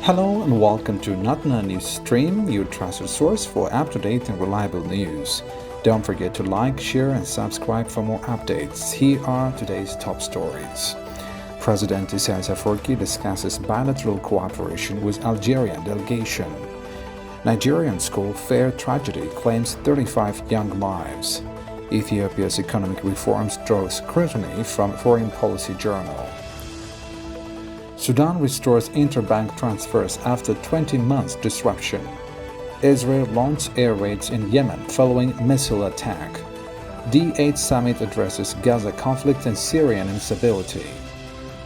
Hello and welcome to Natna News Stream, your trusted source for up-to-date and reliable news. Don't forget to like, share, and subscribe for more updates. Here are today's top stories. President Isaias Afwerki discusses bilateral cooperation with Algerian delegation. Nigerian school fair tragedy claims 35 young lives. Ethiopia's economic reforms draw scrutiny from Foreign Policy Journal. Sudan restores interbank transfers after 20 months disruption. Israel launches air raids in Yemen following missile attack. D8 summit addresses Gaza conflict and Syrian instability.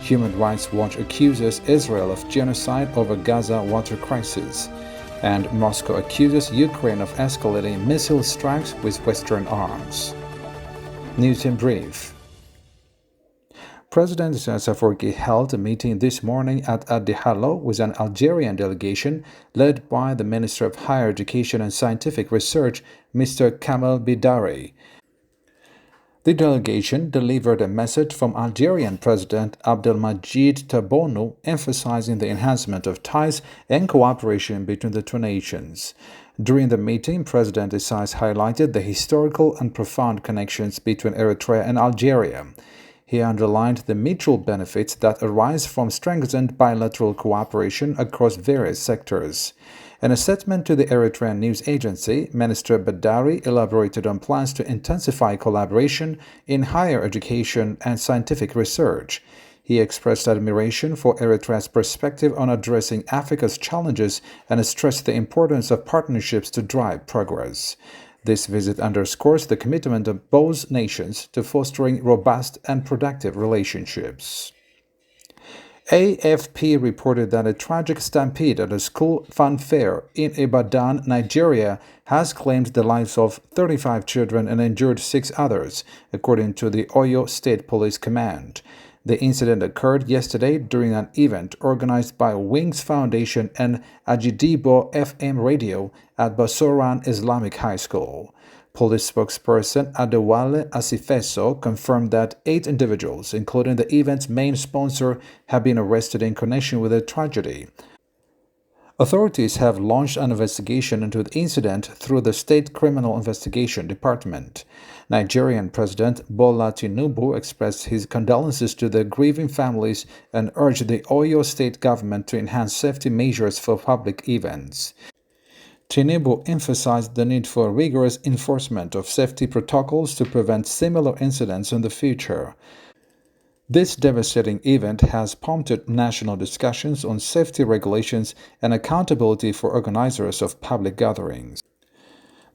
Human Rights Watch accuses Israel of genocide over Gaza water crisis. And Moscow accuses Ukraine of escalating missile strikes with Western arms. News in brief. President Isaias Afwerki held a meeting this morning at Adihalo with an Algerian delegation led by the Minister of Higher Education and Scientific Research, Mr. Kamel Bidari. The delegation delivered a message from Algerian President Abdelmadjid Tebboune emphasizing the enhancement of ties and cooperation between the two nations. During the meeting, President Isaias highlighted the historical and profound connections between Eritrea and Algeria. He underlined the mutual benefits that arise from strengthened bilateral cooperation across various sectors. In a statement to the Eritrean news agency, Minister Bidari elaborated on plans to intensify collaboration in higher education and scientific research. He expressed admiration for Eritrea's perspective on addressing Africa's challenges and stressed the importance of partnerships to drive progress. This visit underscores the commitment of both nations to fostering robust and productive relationships. AFP reported that a tragic stampede at a school fun fair in Ibadan, Nigeria, has claimed the lives of 35 children and injured 6 others, according to the Oyo State Police Command. The incident occurred yesterday during an event organized by Wings Foundation and Ajidibo FM Radio at Basoran Islamic High School. Police spokesperson Adewale Asifeso confirmed that 8 individuals, including the event's main sponsor, have been arrested in connection with the tragedy. Authorities have launched an investigation into the incident through the State Criminal Investigation Department. Nigerian President Bola Tinubu expressed his condolences to the grieving families and urged the Oyo State government to enhance safety measures for public events. Tinubu emphasized the need for rigorous enforcement of safety protocols to prevent similar incidents in the future. This devastating event has prompted national discussions on safety regulations and accountability for organizers of public gatherings.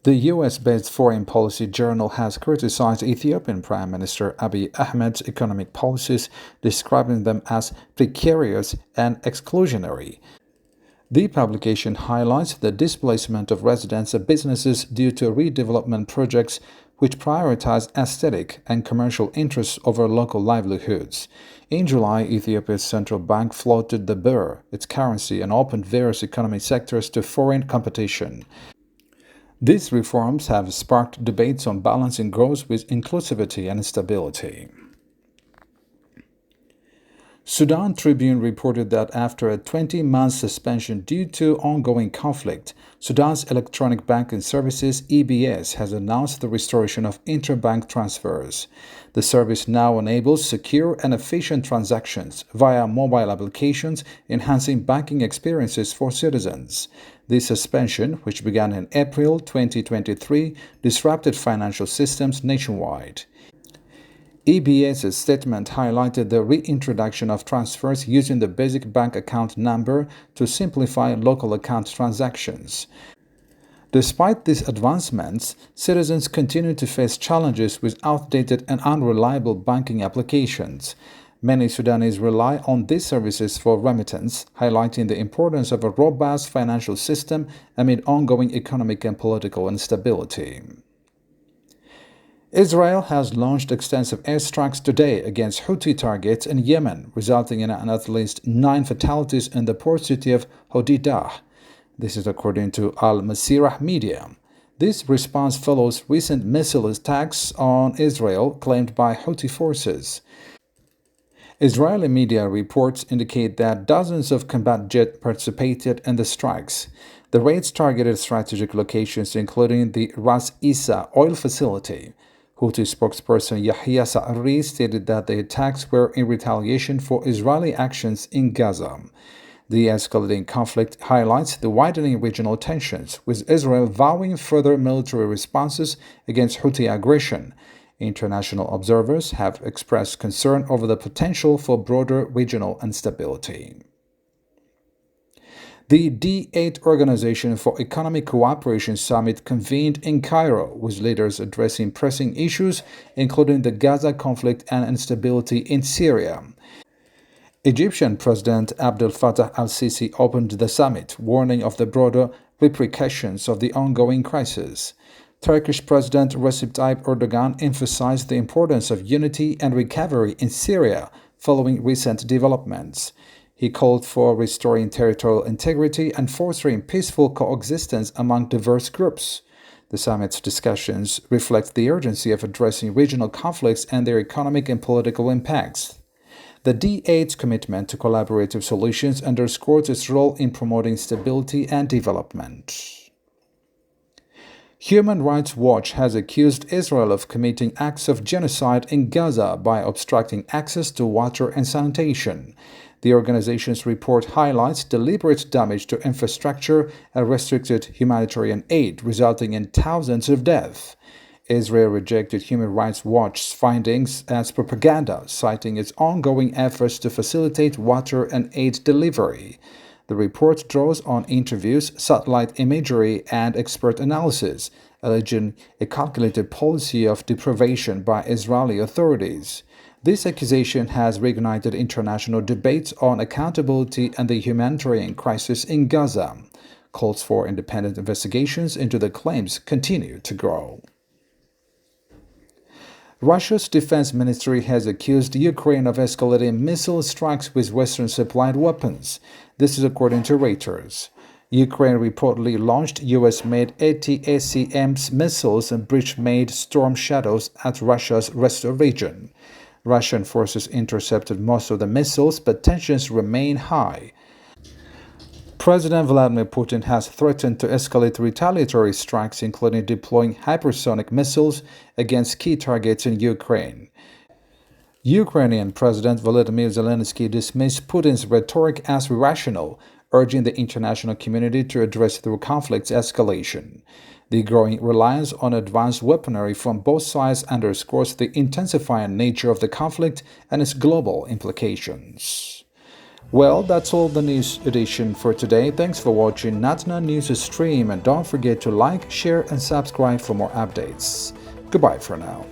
The US-based Foreign Policy Journal has criticized Ethiopian Prime Minister Abiy Ahmed's economic policies, describing them as precarious and exclusionary. The publication highlights the displacement of residents and businesses due to redevelopment projects which prioritize aesthetic and commercial interests over local livelihoods. In July, Ethiopia's central bank floated the birr, its currency, and opened various economic sectors to foreign competition. These reforms have sparked debates on balancing growth with inclusivity and stability. Sudan Tribune reported that after a 20-month suspension due to ongoing conflict, Sudan's Electronic Banking Services (EBS) has announced the restoration of interbank transfers. The service now enables secure and efficient transactions via mobile applications, enhancing banking experiences for citizens. This suspension, which began in April 2023, disrupted financial systems nationwide. EBS's statement highlighted the reintroduction of transfers using the basic bank account number to simplify local account transactions. Despite these advancements, citizens continue to face challenges with outdated and unreliable banking applications. Many Sudanese rely on these services for remittance, highlighting the importance of a robust financial system amid ongoing economic and political instability. Israel has launched extensive airstrikes today against Houthi targets in Yemen, resulting in at least 9 fatalities in the port city of Hodeidah. This is according to Al Masirah media. This response follows recent missile attacks on Israel claimed by Houthi forces. Israeli media reports indicate that dozens of combat jets participated in the strikes. The raids targeted strategic locations, including the Ras Isa oil facility. Houthi spokesperson Yahya Sa'ri stated that the attacks were in retaliation for Israeli actions in Gaza. The escalating conflict highlights the widening regional tensions, with Israel vowing further military responses against Houthi aggression. International observers have expressed concern over the potential for broader regional instability. The D8 Organization for Economic Cooperation Summit convened in Cairo, with leaders addressing pressing issues, including the Gaza conflict and instability in Syria. Egyptian President Abdel Fattah al-Sisi opened the summit, warning of the broader repercussions of the ongoing crisis. Turkish President Recep Tayyip Erdogan emphasized the importance of unity and recovery in Syria following recent developments. He called for restoring territorial integrity and fostering peaceful coexistence among diverse groups. The summit's discussions reflect the urgency of addressing regional conflicts and their economic and political impacts. The D8's commitment to collaborative solutions underscores its role in promoting stability and development. Human Rights Watch has accused Israel of committing acts of genocide in Gaza by obstructing access to water and sanitation. The organization's report highlights deliberate damage to infrastructure and restricted humanitarian aid, resulting in thousands of deaths. Israel rejected Human Rights Watch's findings as propaganda, citing its ongoing efforts to facilitate water and aid delivery. The report draws on interviews, satellite imagery, and expert analysis, alleging a calculated policy of deprivation by Israeli authorities. This accusation has reignited international debates on accountability and the humanitarian crisis in Gaza. Calls for independent investigations into the claims continue to grow. Russia's defense ministry has accused Ukraine of escalating missile strikes with Western-supplied weapons. This is according to Reuters. Ukraine reportedly launched U.S.-made ATACMS missiles and British-made Storm Shadows at Russia's Rostov region. Russian forces intercepted most of the missiles, but tensions remain high. President Vladimir Putin has threatened to escalate retaliatory strikes, including deploying hypersonic missiles against key targets in Ukraine. Ukrainian President Volodymyr Zelensky dismissed Putin's rhetoric as irrational, urging the international community to address the conflict's escalation. The growing reliance on advanced weaponry from both sides underscores the intensifying nature of the conflict and its global implications. Well, that's all the news edition for today. Thanks for watching Natna News Stream, and don't forget to like, share, and subscribe for more updates. Goodbye for now.